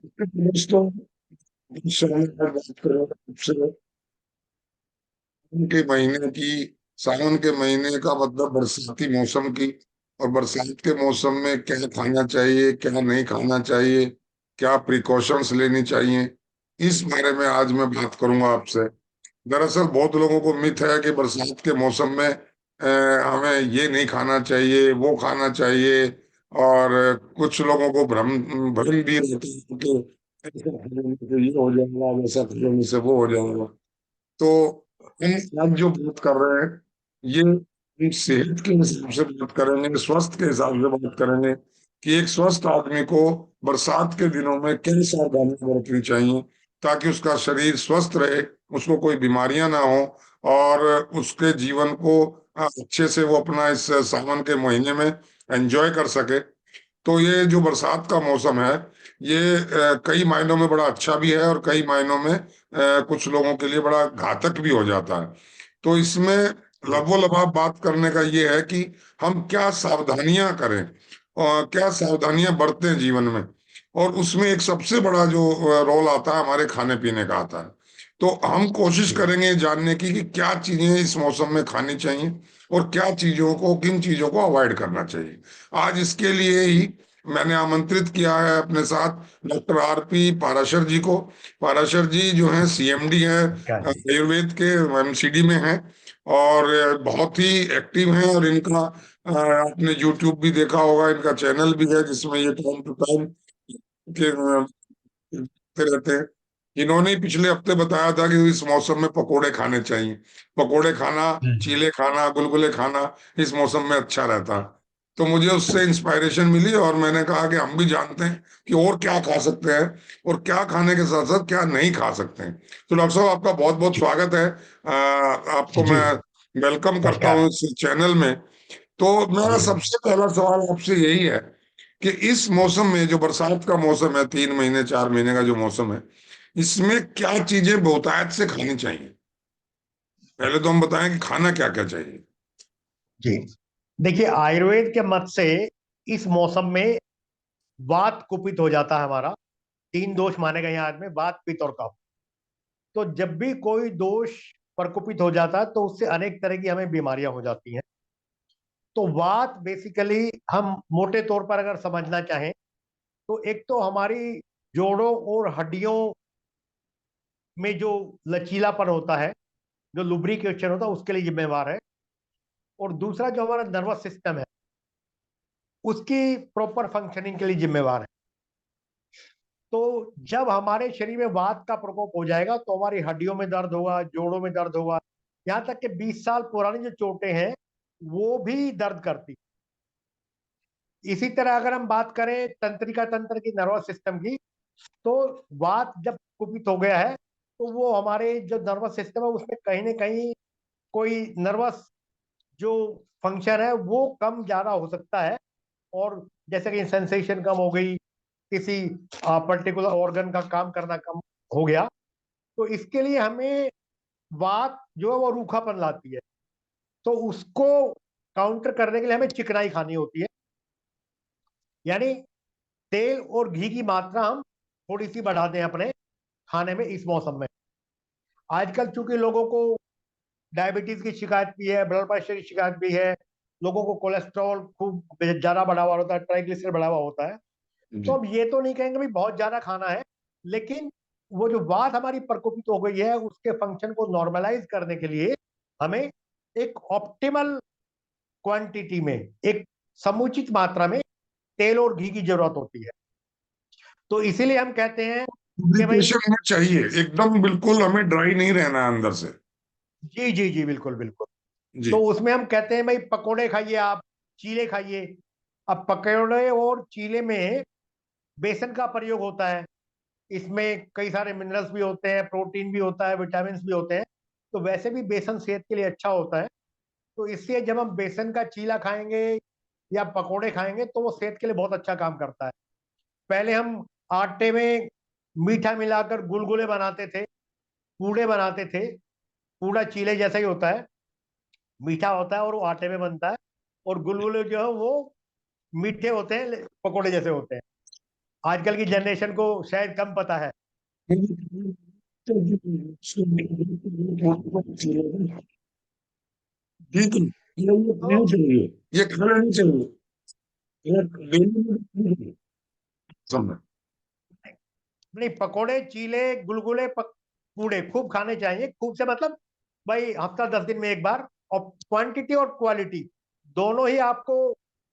दोस्तों, बात करें आपसे सावन के महीने की। सावन के महीने का मतलब बरसाती मौसम की। और बरसात के मौसम में क्या खाना चाहिए, क्या नहीं खाना चाहिए, क्या प्रिकॉशंस लेनी चाहिए, इस बारे में आज मैं बात करूंगा आपसे। दरअसल बहुत लोगों को मिथ है कि बरसात के मौसम में हमें ये नहीं खाना चाहिए, वो खाना चाहिए। और कुछ लोगों को भ्रम भ्रम भी रहता है कि ऐसा खाने से ये हो जाएगा, वैसा खाने से वो हो जाएगा। तो हम आज जो बात कर रहे हैं, ये हम सेहत के हिसाब से बात करेंगे, स्वस्थ के हिसाब से बात करेंगे कि एक स्वस्थ आदमी को बरसात के दिनों में किन सावधानियां बरतनी चाहिए ताकि उसका शरीर स्वस्थ रहे, उसको कोई बीमारियां ना हो, और उसके जीवन को अच्छे से वो अपना इस सावन के महीने में एंजॉय कर सके। तो ये जो बरसात का मौसम है, ये कई मायनों में बड़ा अच्छा भी है और कई मायनों में कुछ लोगों के लिए बड़ा घातक भी हो जाता है। तो इसमें जी लबोलबाब बात करने का ये है कि हम क्या सावधानियां करें और क्या सावधानियां बरतें जीवन में। और उसमें एक सबसे बड़ा जो रोल आता है, हमारे खाने पीने का आता है। तो हम कोशिश जी करेंगे जानने की कि क्या चीजें इस मौसम में खानी चाहिए और क्या चीजों को, किन चीजों को अवॉइड करना चाहिए। आज इसके लिए ही मैंने आमंत्रित किया है अपने साथ डॉक्टर आरपी पाराशर जी को। पाराशर जी जो हैं सीएमडी हैं, क्या जी। आयुर्वेद के एमसीडी में हैं। और बहुत ही एक्टिव हैं। और इनका आपने यूट्यूब भी देखा होगा, इनका चैनल भी है जिसमें ये टाइम टू टाइम के करते रहते हैं। इन्होंने ही पिछले हफ्ते बताया था कि इस मौसम में पकोड़े खाने चाहिए। पकोड़े खाना, हम्म। चीले खाना, गुलगुले खाना इस मौसम में अच्छा रहता है। तो मुझे उससे इंस्पायरेशन मिली और मैंने कहा कि हम भी जानते हैं कि और क्या खा सकते हैं और क्या खाने के साथ साथ क्या नहीं खा सकते हैं। तो डॉक्टर साहब, आपका बहुत बहुत जी स्वागत है। आपको जी। मैं वेलकम करता नमस्कार। हूँ इस चैनल में। तो मेरा जी सबसे पहला सवाल आपसे यही है कि इस मौसम में, जो बरसात का मौसम है, 3 महीने 4 महीने का जो मौसम है, इसमें क्या चीजें बहुतायत से खानी चाहिए। पहले तो हम बताएं कि खाना क्या क्या चाहिए। जी। देखिए, आयुर्वेद के मत से इस मौसम में वात कुपित हो जाता है हमारा। तीन दोष माने गए हैं आज में: वात, पित्त और कफ। तो जब भी कोई दोष प्रकोपित हो जाता है तो उससे अनेक तरह की हमें बीमारियां हो जाती हैं। तो वात बेसिकली, हम मोटे तौर पर अगर समझना चाहें, तो एक तो हमारी जोड़ों और हड्डियों में जो लचीलापन होता है, जो लुब्रिकेशन होता है, उसके लिए जिम्मेवार है। और दूसरा जो हमारा नर्वस सिस्टम है, उसकी प्रॉपर फंक्शनिंग के लिए जिम्मेवार है। तो जब हमारे शरीर में वात का प्रकोप हो जाएगा तो हमारी हड्डियों में दर्द होगा, जोड़ों में दर्द होगा। यहाँ तक कि 20 साल पुरानी जो चोटें हैं वो भी दर्द करती। इसी तरह अगर हम बात करें तंत्रिका तंत्र की, नर्वस सिस्टम की, तो वात जब कुपित हो गया है तो वो हमारे जो नर्वस सिस्टम है उसमें कहीं ना कहीं कोई नर्वस जो फंक्शन है वो कम ज्यादा हो सकता है। और जैसे कि सेंसेशन कम हो गई, किसी पर्टिकुलर ऑर्गन का काम करना कम हो गया, तो इसके लिए हमें वात जो है वो रूखापन लाती है। तो उसको काउंटर करने के लिए हमें चिकनाई खानी होती है। यानी तेल और घी की मात्रा हम थोड़ी सी बढ़ा दें अपने खाने में इस मौसम में। आजकल चूंकि लोगों को डायबिटीज की शिकायत भी है, ब्लड प्रेशर की शिकायत भी है, लोगों को कोलेस्ट्रॉल खूब ज्यादा बढ़ा हुआ होता है, ट्राइग्लिसराइड बढ़ा हुआ होता है। तो जी। अब ये तो नहीं कहेंगे भाई बहुत ज्यादा खाना है, लेकिन वो जो बात हमारी प्रकोपित हो गई है उसके फंक्शन को नॉर्मलाइज करने के लिए हमें एक ऑप्टिमल क्वांटिटी में, एक समुचित मात्रा में तेल और घी की जरूरत होती है। तो इसीलिए हम कहते हैं कि भाई, लुब्रिकेशन में चाहिए एकदम, बिल्कुल हमें ड्राई नहीं रहना है अंदर से। जी जी जी, बिल्कुल बिल्कुल। जी। तो उसमें हम कहते हैं भाई पकोड़े खाइए आप, चीले खाइए। अब पकोड़े और चीले में बेसन का प्रयोग होता है। इसमें कई सारे मिनरल्स भी होते हैं, प्रोटीन भी होता है, विटामिन भी होते हैं। तो वैसे भी बेसन सेहत के लिए अच्छा होता है। तो इसलिए जब हम बेसन का चीला खाएंगे या पकोड़े खाएंगे तो वो सेहत के लिए बहुत अच्छा काम करता है। पहले हम आटे में मीठा मिलाकर गुलगुले बनाते थे, पूड़े बनाते थे। पूड़ा चीले जैसा ही होता है, मीठा होता है और वो आटे में बनता है। और गुलगुले जो है वो मीठे होते हैं, पकोड़े जैसे होते हैं। आजकल की जनरेशन को शायद कम पता है। ठीक है, ये तो खाना चाहिए, ये खाना नहीं चाहिए, ये डेली में समझ। नहीं, पकोड़े, चीले, गुलगुले, पूड़े खूब खाने चाहिए। खूब से मतलब भाई हफ्ता 10 दिन में एक बार। और क्वांटिटी और क्वालिटी दोनों ही आपको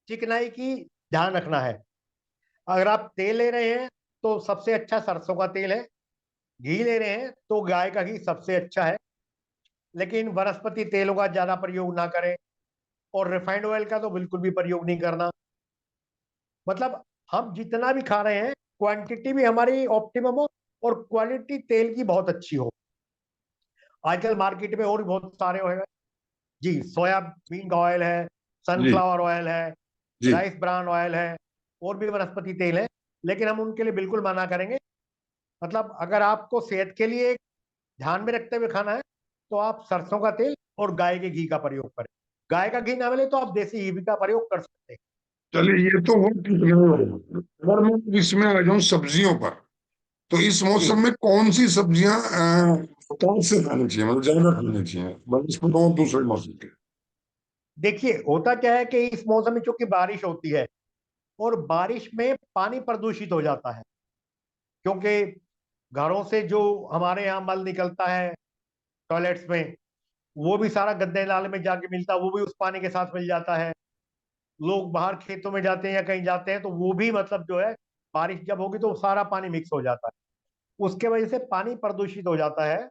चिकनाई की ध्यान रखना है। अगर आप तेल ले रहे हैं तो सबसे अच्छा सरसों का तेल है। घी ले रहे हैं तो गाय का घी सबसे अच्छा है। लेकिन वनस्पति तेलों का ज्यादा प्रयोग ना करें। और रिफाइंड ऑयल का तो बिल्कुल भी प्रयोग नहीं करना। मतलब हम जितना भी खा रहे हैं क्वांटिटी भी हमारी ऑप्टिमम हो और क्वालिटी तेल की बहुत अच्छी हो। आजकल मार्केट में और भी बहुत सारे हैं जी। सोयाबीन का ऑयल है, जी सनफ्लावर ऑयल है, जी। राइस ब्रान ऑयल है, और भी वनस्पति तेल है। लेकिन हम उनके लिए बिल्कुल मना करेंगे। मतलब अगर आपको सेहत के लिए ध्यान में रखते हुए खाना है तो आप सरसों का तेल और गाय के घी का प्रयोग करें। गाय का घी ना मिले तो आप देसी घी का प्रयोग कर सकते हैं। चलिए, ये तो वो कितने अगर मैं इसमें आ जाऊं सब्जियों पर, तो इस जी मौसम में कौन सी सब्जियां कौन से खानी चाहिए, मतलब ज्यादा खानी चाहिए बनस्पति और दूसरे मौसम के? देखिए, होता क्या है कि इस मौसम में चूंकि बारिश होती है और बारिश में पानी प्रदूषित हो जाता है। क्योंकि घरों से जो हमारे यहाँ मल निकलता है टॉयलेट्स में, वो भी सारा गंदे नाले में जाके मिलता है, वो भी उस पानी के साथ मिल जाता है। लोग बाहर खेतों में जाते हैं या कहीं जाते हैं तो वो भी मतलब जो है बारिश जब होगी तो सारा पानी मिक्स हो जाता है। उसके वजह से पानी प्रदूषित हो जाता है।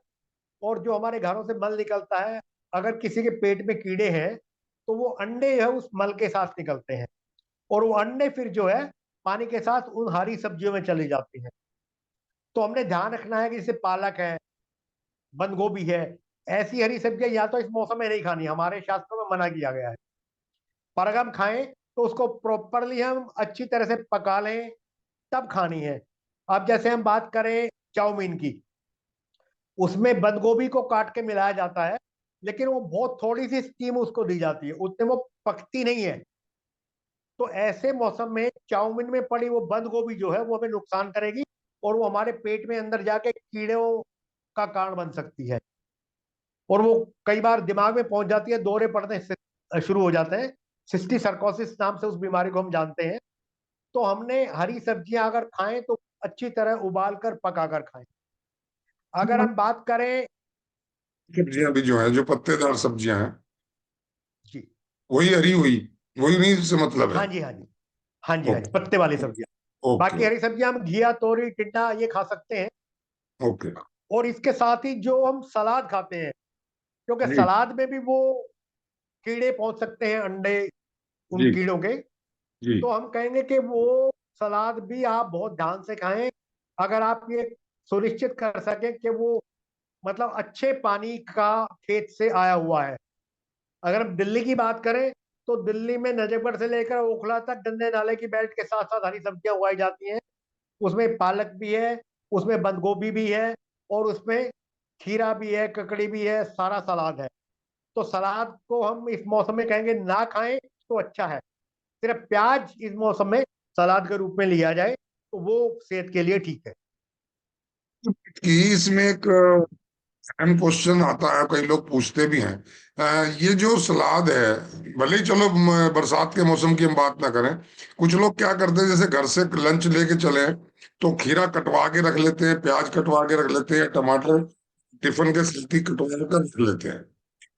और जो हमारे घरों से मल निकलता है, अगर किसी के पेट में कीड़े हैं तो वो अंडे जो है उस मल के साथ निकलते हैं। और वो अंडे फिर जो है पानी के साथ उन हरी सब्जियों में चली जाती हैं। तो हमने ध्यान रखना है कि जैसे पालक है, बंद गोभी है, ऐसी हरी सब्जियां या तो इस मौसम में नहीं खानी, हमारे शास्त्रों में मना किया गया है। पर अगर हम खाएं तो उसको प्रॉपरली हम अच्छी तरह से पका लें, तब खानी है। अब जैसे हम बात करें चाउमीन की, उसमें बंद गोभी को काट के मिलाया जाता है। लेकिन वो बहुत थोड़ी सी स्टीम उसको दी जाती है, उतने वो पकती नहीं है। तो ऐसे मौसम में चाउमीन में पड़ी वो बंद गोभी जो है वो हमें नुकसान करेगी। और वो हमारे पेट में अंदर जाके कीड़ों का कारण बन सकती है। और वो कई बार दिमाग में पहुंच जाती है, दौरे पड़ने से शुरू हो जाते हैं। सिस्टी सर्कोसिस नाम से उस बीमारी को हम जानते हैं। तो हमने हरी सब्जियां अगर खाएं तो अच्छी तरह उबाल कर पका कर खाएं। अगर हम बात करें सब्जियां भी जो है, जो पत्तेदार सब्जियां हैं, जी, वही हरी हुई, वही नहीं से मतलब है? हाँ जी, हाँ जी, हाँ जी, हाँ जी, ओके पत्ते वाली सब्जियां। ओके बाकी हरी सब्जियां हम घिया, तोरी, टिंडा ये खा सकते हैं। ओके। और इसके साथ ही जो हम सलाद खाते हैं, क्योंकि जी सलाद में भी वो कीड़े पहुंच सकते हैं, अंडे उन जी कीड़ों के। जी। तो हम कहेंगे कि वो सलाद भी आप बहुत ध्यान से खाएं। अगर आप ये सुनिश्चित कर सकें कि वो मतलब अच्छे पानी का खेत से आया हुआ है। अगर हम दिल्ली की बात करें तो दिल्ली में नजफगढ़ से लेकर ओखला तक गंदे नाले की बेल्ट के साथ साथ हरी सब्जियां उगाई जाती हैं। उसमें पालक भी है, उसमें बंद गोभी भी है, और उसमें खीरा भी है, ककड़ी भी है, सारा सलाद है। तो सलाद को हम इस मौसम में कहेंगे ना खाएं तो अच्छा है। सिर्फ प्याज इस मौसम में सलाद के रूप में लिया जाए तो वो सेहत के लिए ठीक है। कि इसमें एक अहम क्वेश्चन आता है, कई लोग पूछते भी हैं। ये जो सलाद है, भले ही चलो बरसात के मौसम की हम बात ना करें, कुछ लोग क्या करते हैं, जैसे घर से लंच लेके चले तो खीरा कटवा के रख लेते हैं, प्याज कटवा के रख लेते हैं, टमाटर टिफिन के साथ ही कटवा कर रख लेते हैं।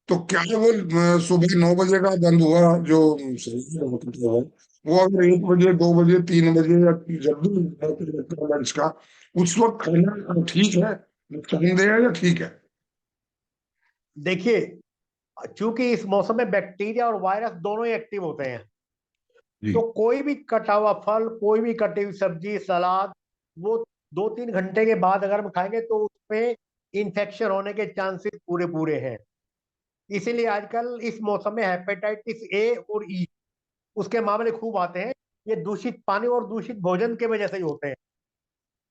तो क्या वो सुबह 9 बजे का बंद हुआ जो सही है, मतलब वो अगर 1 बजे, 2 बजे, 3 बजे या जब भी लंच का, उस वक्त खाना ठीक है, नुकसानदेह है या ठीक है? देखिए, चूंकि इस मौसम में बैक्टीरिया और वायरस दोनों ही एक्टिव होते हैं। तो जी कोई भी कटा हुआ फल, कोई भी कटी हुई सब्जी, सलाद, वो 2-3 घंटे के बाद अगर हम खाएंगे तो उसमें इन्फेक्शन होने के चांसेस पूरे पूरे हैं। इसीलिए आजकल इस मौसम में हेपेटाइटिस ए और ई उसके मामले खूब आते हैं। ये दूषित पानी और दूषित भोजन के वजह से ही होते हैं।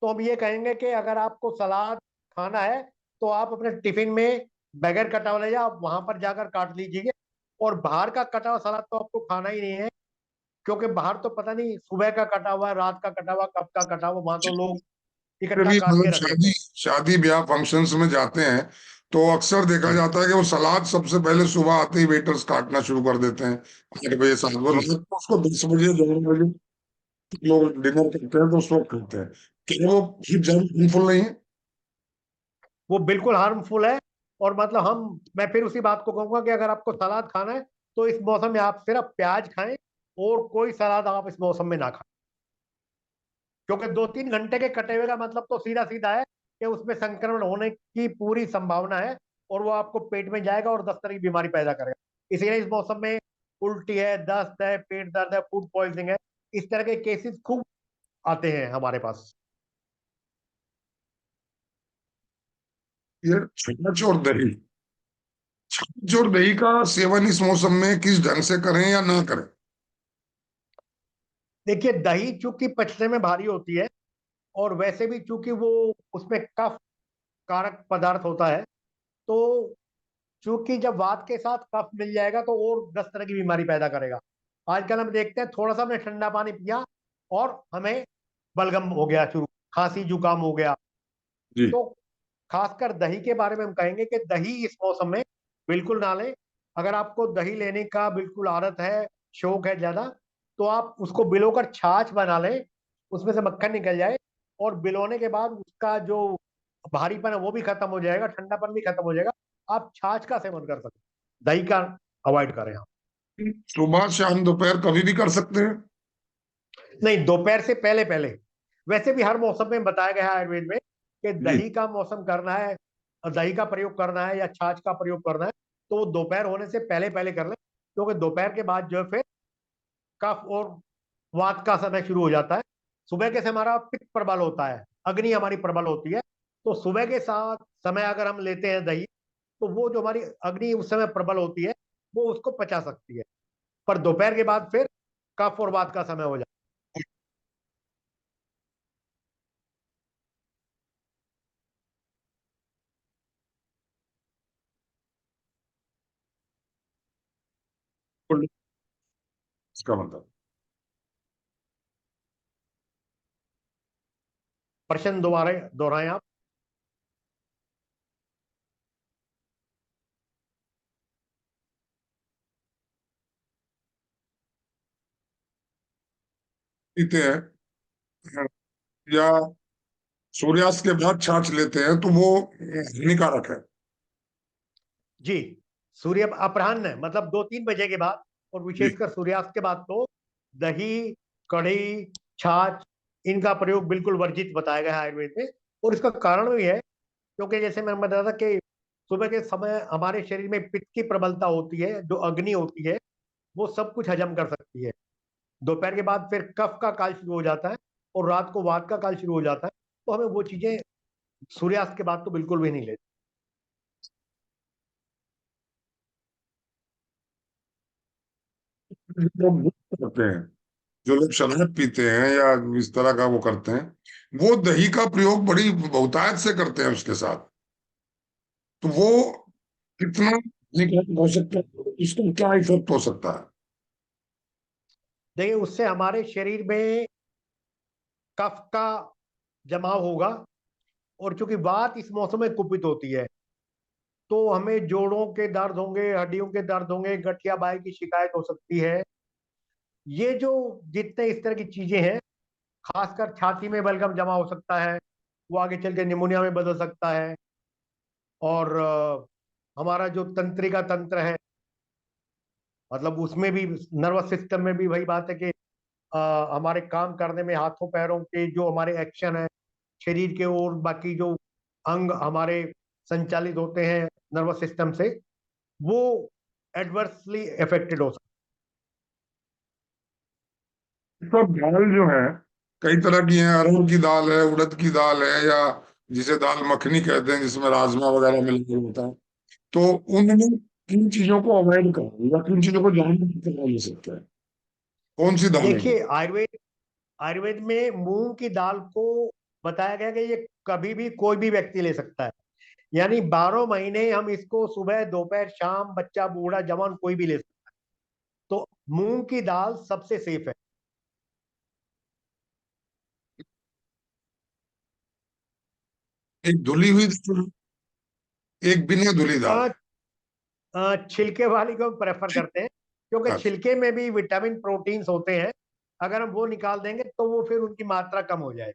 तो हम ये कहेंगे कि अगर आपको सलाद खाना है तो आप अपने टिफिन में बगैर कटा हुआ ले जाओ, आप वहां पर जाकर काट लीजिए। और बाहर का कटा हुआ सलाद तो आपको खाना ही नहीं है। क्योंकि बाहर तो पता नहीं सुबह का कटा हुआ है, रात का कटा हुआ, कब का कटा हुआ, वहां तो लोग इकट्ठा भी काट मतलब के रख लेते शादी हैं। शादी ब्याह फंक्शंस में जाते हैं तो अक्सर देखा जी जाता है कि वो सलाद सबसे पहले सुबह आते ही वेटर्स काटना शुरू कर देते हैं, 8 बजे 7 बजे, जी। रात को उसको 10 बजे 11 बजे लोग डिनर करते हैं तो उस वक्त खाते हैं। क्या वो फिर ज्यादा harmful नहीं है? वो बिल्कुल हार्मफुल है। और मतलब मैं फिर उसी बात को कहूंगा कि अगर आपको सलाद खाना है तो इस मौसम में आप सिर्फ प्याज खाएं, और कोई सलाद आप इस मौसम में ना खाएं। क्योंकि 2-3 घंटे के कटे हुए का मतलब तो सीधा सीधा है कि उसमें संक्रमण होने की पूरी संभावना है, और वो आपको पेट में जाएगा और 10 तरह की बीमारी पैदा करेगा। इसीलिए इस मौसम में उल्टी है, दस्त है, पेट दर्द है, फूड पॉइजनिंग है, इस तरह के केसेस खूब आते हैं हमारे पास। ये छाछ और दही, छाछ और दही का सेवन इस मौसम में किस ढंग से करें या ना करें? देखिए, दही चूंकि पचने में भारी होती है, और वैसे भी चूंकि वो उसमें कफ कारक पदार्थ होता है, तो चूंकि जब वात के साथ कफ मिल जाएगा तो और 10 तरह की बीमारी पैदा करेगा। आजकल हम देखते हैं, थोड़ा सा हमने ठंडा पानी पिया और हमें बलगम हो गया शुरू, खांसी जुकाम हो गया। जी। तो खासकर दही के बारे में हम कहेंगे कि दही इस मौसम में बिल्कुल ना लें। अगर आपको दही लेने का बिल्कुल आदत है, शौक है ज्यादा, तो आप उसको बिलोकर छाछ बना लें, उसमें से मक्खन निकल जाए, और बिलोने के बाद उसका जो भारीपन है वो भी खत्म हो जाएगा, ठंडापन भी खत्म हो जाएगा। आप छाछ का सेवन कर सकते हैं, दही का अवॉइड करें आप। सुबह शाम दोपहर कभी भी कर सकते हैं? नहीं, दोपहर से पहले पहले। वैसे भी हर मौसम में बताया गया है आयुर्वेद में कि जी। दही का मौसम करना है, दही का प्रयोग करना है या छाछ का प्रयोग करना है, तो वो दोपहर होने से पहले पहले कर लें। क्योंकि दोपहर के बाद जो है फिर कफ और वात का समय शुरू हो जाता है। सुबह के समय हमारा पित्त प्रबल होता है, अग्नि हमारी प्रबल होती है। तो सुबह के साथ समय अगर हम लेते हैं दही, तो वो जो हमारी अग्नि उस समय प्रबल होती है, वो उसको पचा सकती है। पर दोपहर के बाद फिर कफ और वात का समय हो जाता इसका मतलब है। प्रश्न दोबारा दोहराएं आप। पीते हैं या सूर्यास्त के बाद छाछ लेते हैं तो वो हानिकारक है? जी, सूर्य अपराह्न मतलब 2-3 बजे के बाद, और जी। विशेषकर सूर्यास्त के बाद तो दही, कढ़ी, छाछ, इनका प्रयोग बिल्कुल वर्जित बताया गया है आयुर्वेद में। और इसका कारण भी है, क्योंकि जैसे मैं बता रहा था कि सुबह के समय हमारे शरीर में पित्त की प्रबलता होती है, जो अग्नि होती है वो सब कुछ हजम कर सकती है। दोपहर के बाद फिर कफ का काल शुरू हो जाता है, और रात को वात का काल शुरू हो जाता है। तो हमें वो चीजें सूर्यास्त के बाद तो बिल्कुल भी नहीं लेती। जो लोग करते हैं, जो लोग शराब पीते हैं या इस तरह का वो करते हैं, वो दही का प्रयोग बड़ी बहुतायत से करते हैं उसके साथ, तो वो कितना हानिकारक हो सकता है, इसका क्या इफेक्ट हो सकता है? देखिए, उससे हमारे शरीर में कफ का जमाव होगा, और चूंकि वात इस मौसम में कुपित होती है, तो हमें जोड़ों के दर्द होंगे, हड्डियों के दर्द होंगे, गठिया बाई की शिकायत हो सकती है। ये जो जितने इस तरह की चीजें हैं, खासकर छाती में बलगम जमा हो सकता है, वो आगे चल के निमोनिया में बदल सकता है। और हमारा जो तंत्रिका तंत्र है, मतलब उसमें भी, नर्वस सिस्टम में भी वही बात है कि हमारे काम करने में हाथों पैरों के जो हमारे एक्शन है, शरीर के और बाकी जो अंग हमारे संचालित होते हैं नर्वस सिस्टम से, वो एडवर्सली अफेक्टेड हो सकते सब दाल जो है कई तरह की है, अरहर की दाल है, उड़द की दाल है, या जिसे दाल मखनी कहते हैं जिसमें राजमा वगैरह मिला होता है, तो उनमें किन चीजों को अवॉइड करें या किन चीजों को जानने की तरह ले सकते हैं? कौन सी हैं। दालें हैं? देखिए, आयुर्वेद में मूंग की दाल को बताया गया कि ये कभी भी कोई भी व्यक्ति ले सकता है। यानी 12 महीने हम इसको सुबह दोपहर शाम, बच्चा बूढ़ा जवान कोई भी ले सकता है। तो मूंग की दाल सबसे सेफ है। एक धुली हुई दाल, एक बिना धुली दाल। छिलके वाली को प्रेफर करते हैं, क्योंकि अच्छा, छिलके में भी विटामिन प्रोटीन्स होते हैं। अगर हम वो निकाल देंगे तो वो फिर उनकी मात्रा कम हो जाएगी।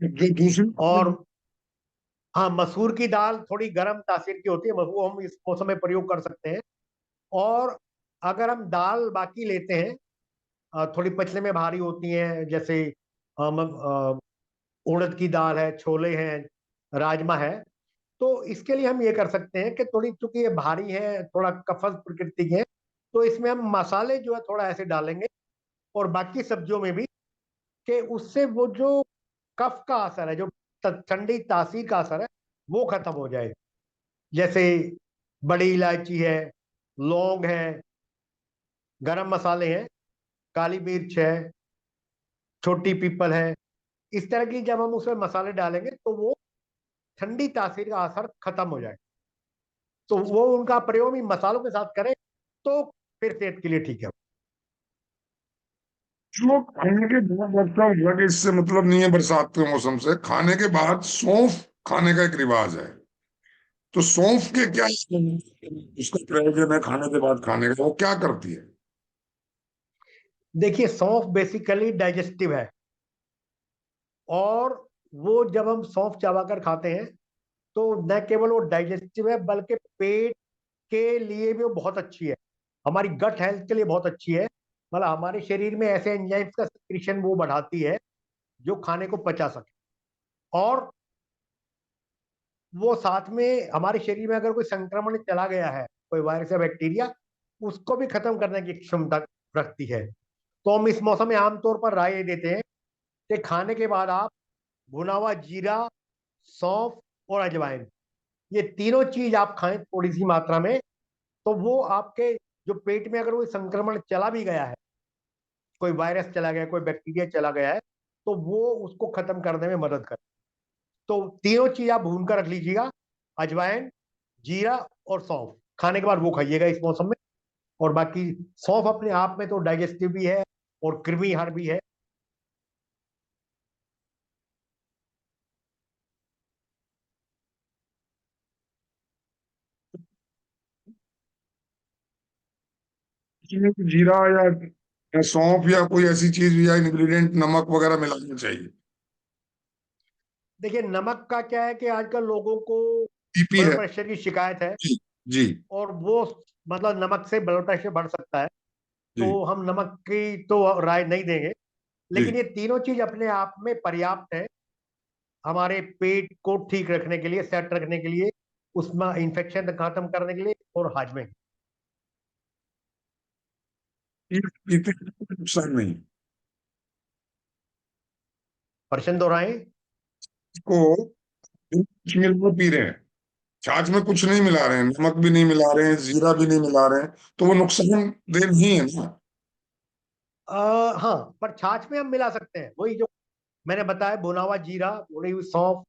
जो दूसरी, और हाँ, मसूर की दाल थोड़ी गर्म तासीर की होती है, वो हम इस मौसम में प्रयोग कर सकते हैं। और अगर हम दाल बाकी लेते हैं, थोड़ी पचने में भारी होती हैं, जैसे उड़द की दाल है, छोले हैं, राजमा है, तो इसके लिए हम ये कर सकते हैं कि थोड़ी, चूंकि ये भारी है, थोड़ा कफल प्रकृति के हैं, तो इसमें हम मसाले जो है थोड़ा ऐसे डालेंगे, और बाकी सब्जियों में भी, कि उससे वो जो कफ का असर है, जो ठंडी तासीर का असर है, वो खत्म हो जाए। जैसे बड़ी इलायची है, लौंग है, गरम मसाले हैं, काली मिर्च है, छोटी पीपल है। इस तरह की जब हम उसमें मसाले डालेंगे तो वो ठंडी तासीर का असर खत्म हो जाए। तो वो उनका प्रयोग भी मसालों के साथ करें तो फिर सेहत के लिए ठीक है। जो खाने के बाद लगता है कि इससे मतलब नहीं है, बरसात के मौसम से खाने के बाद सौंफ खाने का एक रिवाज है। तो सौंफ के क्या उसका प्रयोजन है खाने के बाद खाने का, वो क्या करती है? देखिए, सौंफ बेसिकली डाइजेस्टिव है, और वो जब हम सौंफ चबाकर खाते हैं तो न केवल वो डाइजेस्टिव है, बल्कि पेट के लिए भी वो बहुत अच्छी है, हमारी गट हेल्थ के लिए बहुत अच्छी है। मतलब हमारे शरीर में ऐसे एंजाइम्स का सिक्रीशन वो बढ़ाती है जो खाने को पचा सके। और वो साथ में हमारे शरीर में अगर कोई संक्रमण चला गया है, कोई वायरस या बैक्टीरिया, उसको भी खत्म करने की क्षमता रखती है। तो हम इस मौसम में आमतौर पर राय ये देते हैं कि खाने के बाद आप भुना हुआ जीरा, सौंफ और अजवाइन, ये तीनों चीज आप खाएं थोड़ी सी मात्रा में, तो वो आपके जो पेट में अगर कोई संक्रमण चला भी गया है, कोई वायरस चला गया, कोई बैक्टीरिया चला गया है, तो वो उसको खत्म करने में मदद करे। तो तीनों चीज आप भून कर रख लीजिएगा, अजवाइन, जीरा और सौंफ, खाने के बाद वो खाइएगा इस मौसम में। और बाकी सौंफ अपने आप में तो डाइजेस्टिव भी है और कृमि हर भी है। इसमें जीरा या सौंफ या कोई ऐसी चीज या इंग्रेडिएंट, नमक वगैरह मिलाना चाहिए? देखिए, नमक का क्या है कि आजकल लोगों को बीपी ब्लड है। प्रेशर की शिकायत है, जी। जी। और वो मतलब नमक से ब्लड प्रेशर बढ़ सकता है, जी। तो हम नमक की तो राय नहीं देंगे। लेकिन जी। ये तीनों चीज अपने आप में पर्याप्त है हमारे पेट को ठीक रखने के लिए, सेट रखने के लिए, उसमें इंफेक्शन खत्म करने के लिए, और हाजमे। पीते हैं, कोई नुकसान नहीं। प्रश्न दोहराएं। इसको कुछ मिल वो पी रहे हैं, छाछ में कुछ नहीं मिला रहे हैं, नमक भी नहीं मिला रहे हैं, जीरा भी नहीं मिला रहे हैं, तो वो नुकसानदेह नहीं है ना? हाँ, पर छाछ में हम मिला सकते हैं वही जो मैंने बताया, भुना हुआ जीरा, भुनी हुई सौंफ,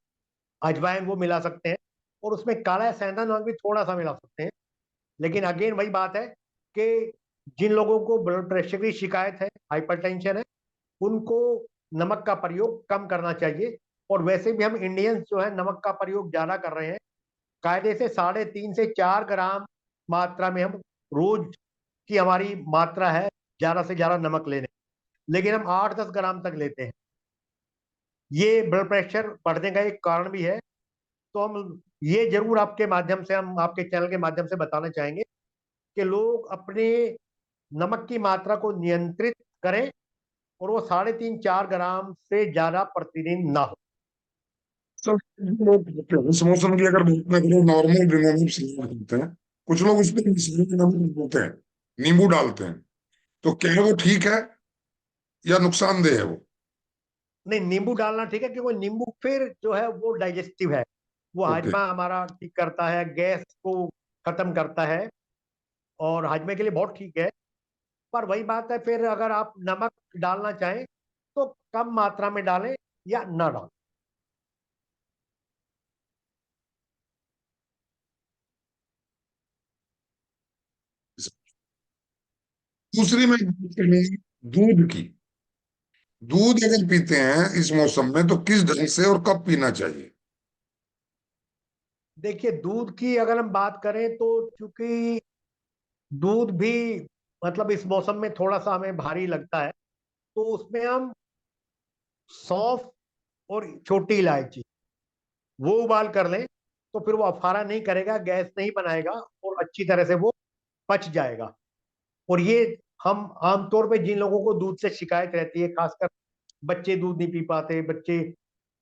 अजवाइन, वो मिला सकते हैं। और उसमें काला सेंधा नमक भी थोड़ा सा मिला सकते हैं। लेकिन अगेन वही बात है कि जिन लोगों को ब्लड प्रेशर की शिकायत है, हाइपरटेंशन है, उनको नमक का प्रयोग कम करना चाहिए। और वैसे भी हम इंडियंस जो है नमक का प्रयोग ज्यादा कर रहे हैं। कायदे से 3.5 से 4 ग्राम मात्रा में हम रोज की हमारी मात्रा है ज्यादा से ज्यादा नमक लेने, लेकिन हम 8-10 ग्राम तक लेते हैं। ये ब्लड प्रेशर बढ़ने का एक कारण भी है। तो हम ये जरूर आपके माध्यम से, हम आपके चैनल के माध्यम से बताना चाहेंगे कि लोग अपने नमक की मात्रा को नियंत्रित करें, और वो 3.5-4 ग्राम से ज्यादा प्रतिदिन ना हो। सब लोग खाते हैं। इस मौसम की अगर बात ना करें, नॉर्मल दिनों में सलाद खाते हैं, कुछ लोग उस पर मसाले के नमक डालते हैं, नींबू डालते हैं। तो क्या वो ठीक है या नुकसानदेह है वो? नहीं, नींबू डालना ठीक है, क्योंकि नींबू फिर जो है वो डाइजेस्टिव है, वो ओके। हाजमा हमारा ठीक करता है, गैस को खत्म करता है, और हाजमे के लिए बहुत ठीक है। पर वही बात है, फिर अगर आप नमक डालना चाहें तो कम मात्रा में डालें या ना डालें। दूसरी मैं बात करूंगी दूध की। दूध अगर पीते हैं इस मौसम में तो किस ढंग से और कब पीना चाहिए? देखिए, दूध की अगर हम बात करें तो चूंकि दूध भी मतलब इस मौसम में थोड़ा सा हमें भारी लगता है, तो उसमें हम सौंफ और छोटी इलायची वो उबाल कर लें, तो फिर वो अफारा नहीं करेगा, गैस नहीं बनाएगा, और अच्छी तरह से वो पच जाएगा। और ये हम आमतौर पे जिन लोगों को दूध से शिकायत रहती है, खासकर बच्चे दूध नहीं पी पाते, बच्चे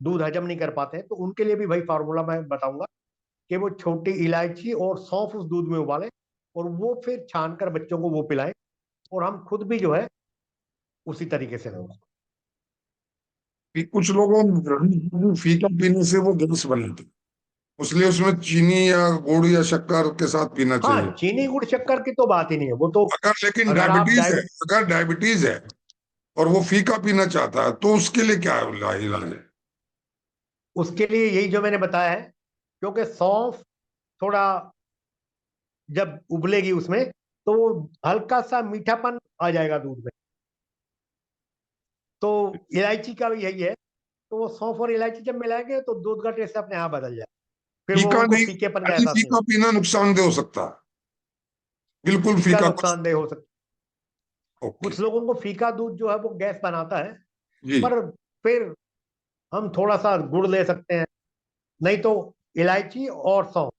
दूध हजम नहीं कर पाते हैं, तो उनके लिए भी वही फार्मूला मैं बताऊंगा कि वो छोटी इलायची और सौंफ उस दूध में उबालें, और वो फिर छान कर बच्चों को वो पिलाएं, और हम खुद भी जो है उसी तरीके से लें। कुछ लोगों फीका पीने से वो गैस बनाते हैं, इसलिए उसमें चीनी या गुड़ या शक्कर के साथ पीना हाँ, चाहिए। चीनी गुड़ शक्कर की तो बात ही नहीं है, वो तो अगर लेकिन अगर आप डायबिटीज है, डायबिट अगर डायबिटीज है और वो फीका पीना चाहता है तो उसके लिए क्या इलाज है? उसके लिए यही जो मैंने बताया है, क्योंकि सौंफ थोड़ा जब उबलेगी उसमें, तो वो हल्का सा मीठापन आ जाएगा दूध में। तो इलायची का भी यही है, तो वो सौंफ और इलायची जब मिलाएंगे तो दूध का टेस्ट अपने आप बदल जाए, फिर वो फीका उनको नहीं, फीकेपन का खाली एहसास नहीं फीका होगा। पीना नुकसानदेह हो सकता है, बिल्कुल फीका फीका कुछ। नुकसानदेह हो सकता ओके। कुछ लोगों को फीका दूध जो है वो गैस बनाता है, जी। पर फिर हम थोड़ा सा गुड़ ले सकते हैं, नहीं तो इलायची और सौंफ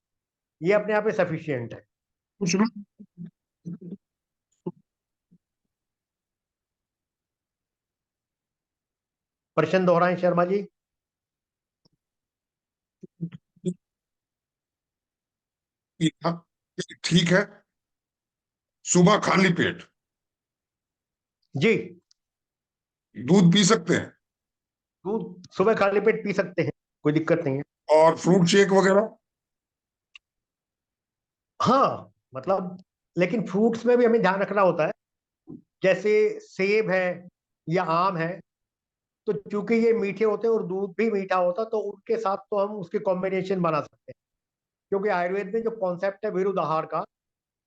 ये अपने आप में सफिशियंट है। कुछ लोग प्रश्न दोहराएं शर्मा जी। पीना ठीक है, सुबह खाली पेट जी, दूध पी सकते हैं, दूध सुबह खाली पेट पी सकते हैं, कोई दिक्कत नहीं है। और फ्रूट शेक वगैरह। हाँ, मतलब लेकिन फ्रूट्स में भी हमें ध्यान रखना होता है, जैसे सेब है या आम है, तो चूंकि ये मीठे होते हैं और दूध भी मीठा होता है, तो उनके साथ तो हम उसके कॉम्बिनेशन बना सकते हैं। क्योंकि आयुर्वेद में जो कॉन्सेप्ट है विरुद्ध आहार का,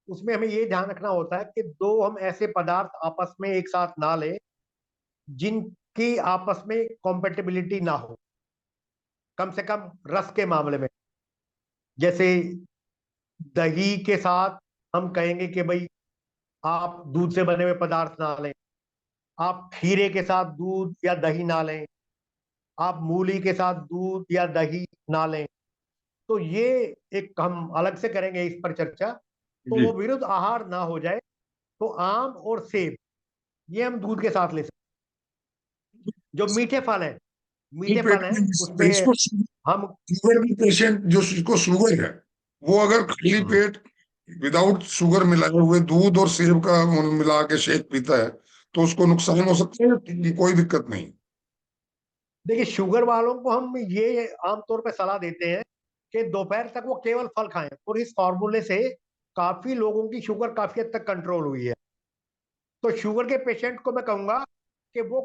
उसमें हमें ये ध्यान रखना होता है कि दो हम ऐसे पदार्थ आपस में एक साथ ना लें जिनकी आपस में कॉम्पेटिबिलिटी ना हो, कम से कम रस के मामले में। जैसे दही के साथ हम कहेंगे कि भाई आप दूध से बने हुए पदार्थ ना लें, आप खीरे के साथ दूध या दही ना लें, आप मूली के साथ दूध या दही ना लें। तो ये एक हम अलग से करेंगे इस पर चर्चा, तो जी। वो विरुद्ध आहार ना हो जाए। तो आम और सेब ये हम दूध के साथ ले सकते हैं। जो मीठे फल हैं, खाली मीठे पेट फल हैं में उसमें इसको हम शुगर की पेशेंट जो जिसको शुगर है, वो अगर खाली पेट विदाउट शुगर मिलाए हुए दूध और सेब का मिला के शेक पीता है तो उसको नुकसान हो सकता है कि कोई दिक्कत नहीं? देखिए, शुगर वालों को हम ये आमतौर पर सलाह देते हैं कि दोपहर तक वो केवल फल खाएं, और इस फॉर्मूले से काफी लोगों की शुगर काफी हद तक कंट्रोल हुई है। तो शुगर के पेशेंट को मैं कहूंगा कि वो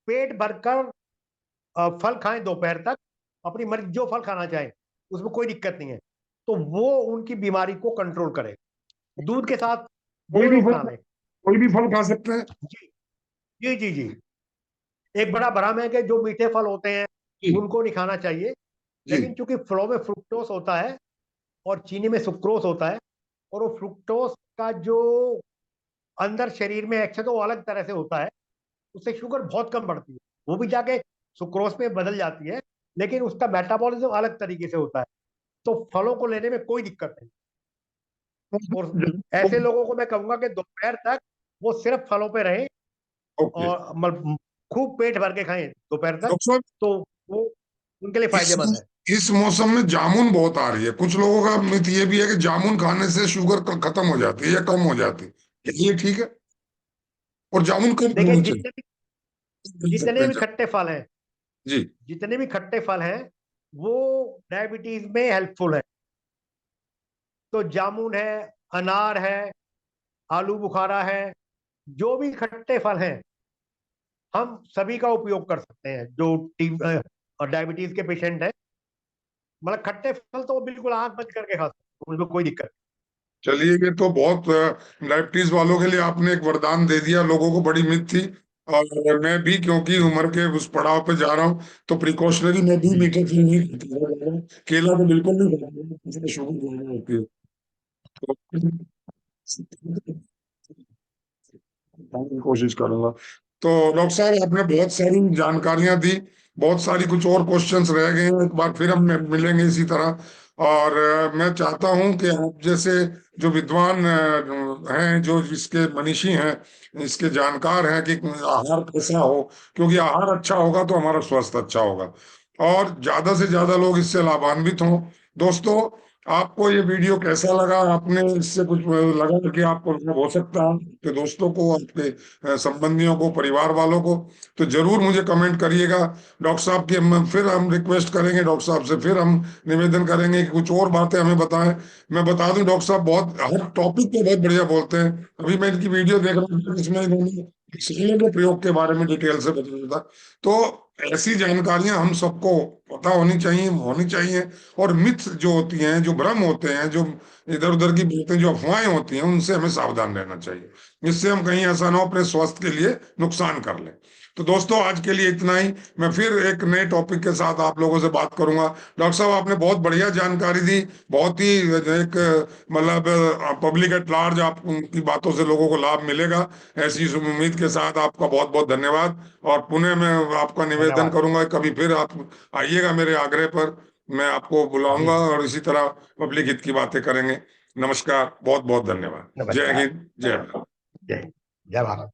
पेट भरकर फल खाएं दोपहर तक, अपनी मर्जी जो फल खाना चाहें, उसमें कोई दिक्कत नहीं है। तो वो उनकी बीमारी को कंट्रोल करे, दूध के साथ कोई भी जरूर फल, खा लें। कोई भी फल खा सकते हैं। जी जी जी जी। एक बड़ा भ्रम है कि जो मीठे फल होते हैं जी। उनको नहीं खाना चाहिए, जी। लेकिन चूंकि फलों में फ्रुक्टोस होता है और चीनी में सुक्रोस होता है, और वो फ्रुक्टोस का जो अंदर शरीर में एक्शन तो वो अलग तरह से होता है, उससे शुगर बहुत कम बढ़ती है, वो भी जाके सुक्रोस में बदल जाती है, लेकिन उसका मेटाबॉलिज्म अलग तरीके से होता है। तो फलों को लेने में कोई दिक्कत नहीं। और ऐसे लोगों को मैं कहूंगा कि दोपहर तक वो सिर्फ फलों पे रहें, ओके। और मतलब खूब पेट भर के खाएं दोपहर तक, डॉक्टर साहब, तो वो उनके लिए इस फायदेमंद है। इस मौसम में जामुन बहुत आ रही है, कुछ लोगों का मिथ ये भी है कि जामुन खाने से शुगर खत्म हो जाती है या कम हो जाती है, क्या ये ठीक है? और जामुन कब देखिए, खानी चाहिए, मिल सकते जितने हैं भी खट्टे फल हैं, जी। जितने भी खट्टे फल हैं वो डायबिटीज में हेल्पफुल है। तो जामुन है, अनार है, आलू बुखारा है, जो भी खट्टे फल हैं हम सभी का उपयोग कर सकते हैं, जो डायबिटीज के पेशेंट हैं। मतलब खट्टे फल तो वो बिल्कुल आंख बंद करके खा सकते हैं, उसमें कोई दिक्कत चलिए, ये तो बहुत डायबिटीज वालों के लिए आपने एक वरदान दे दिया, लोगों को बड़ी मिथ थी। और मैं भी क्योंकि उम्र के उस पड़ाव पे जा रहा हूँ, तो प्रिकॉशनरी मैं भी जी। मीठा चीज नहीं खाता। केला तो बिल्कुल नहीं खाता, इसमें शुगर ज्यादा होती है। तो खाने की कोशिश करूंगा। तो डॉक्टर साहब, आपने बहुत सारी जानकारियां दी। बहुत सारी कुछ और क्वेश्चंस रह गए हैं, एक बार फिर हम मिलेंगे इसी तरह। और मैं चाहता हूं कि आप जैसे जो विद्वान हैं, जो इसके मनीषी हैं, इसके जानकार हैं कि आहार कैसा हो, क्योंकि आहार अच्छा होगा तो हमारा स्वास्थ्य अच्छा होगा और ज्यादा से ज्यादा लोग इससे लाभान्वित हों। दोस्तों, आपको ये वीडियो कैसा लगा? आपने इससे कुछ लगा कि आपको लाभ हो सकता है आपके दोस्तों को, आपके संबंधियों को, परिवार वालों को, तो जरूर मुझे कमेंट करिएगा। डॉक्टर साहब की फिर हम रिक्वेस्ट करेंगे, डॉक्टर साहब से फिर हम निवेदन करेंगे कि कुछ और बातें हमें बताएं। मैं बता दूं, डॉक्टर साहब बहुत हर टॉपिक पे बहुत बढ़िया बोलते हैं। अभी मैं इनकी वीडियो देख रहा था, इसमें इन्होंने सालों के प्रयोग के बारे में डिटेल से बताया था। तो ऐसी जानकारियां हम सबको पता होनी चाहिए। और मिथ जो होती हैं, जो भ्रम होते हैं, जो इधर उधर की बातें, जो अफवाहें होती हैं, उनसे हमें सावधान रहना चाहिए। इससे हम कहीं ऐसा ना हो अपने स्वास्थ्य के लिए नुकसान कर लें। तो दोस्तों, आज के लिए इतना ही। मैं फिर एक नए टॉपिक के साथ आप लोगों से बात करूंगा। डॉक्टर साहब, आपने बहुत बढ़िया जानकारी दी। बहुत ही एक मतलब पब्लिक एट लार्ज आप उनकी बातों से लोगों को लाभ मिलेगा, ऐसी इस उम्मीद के साथ आपका बहुत बहुत धन्यवाद। और पुनः मैं आपका निवेदन धन्यवाद। करूंगा, कभी फिर आप आइएगा मेरे आग्रह पर, मैं आपको जी बुलाऊंगा जी। और इसी तरह पब्लिक हित की बातें करेंगे। नमस्कार, बहुत बहुत धन्यवाद। जय नमस्कार। हिंद, जय भारत। जय जय भारत।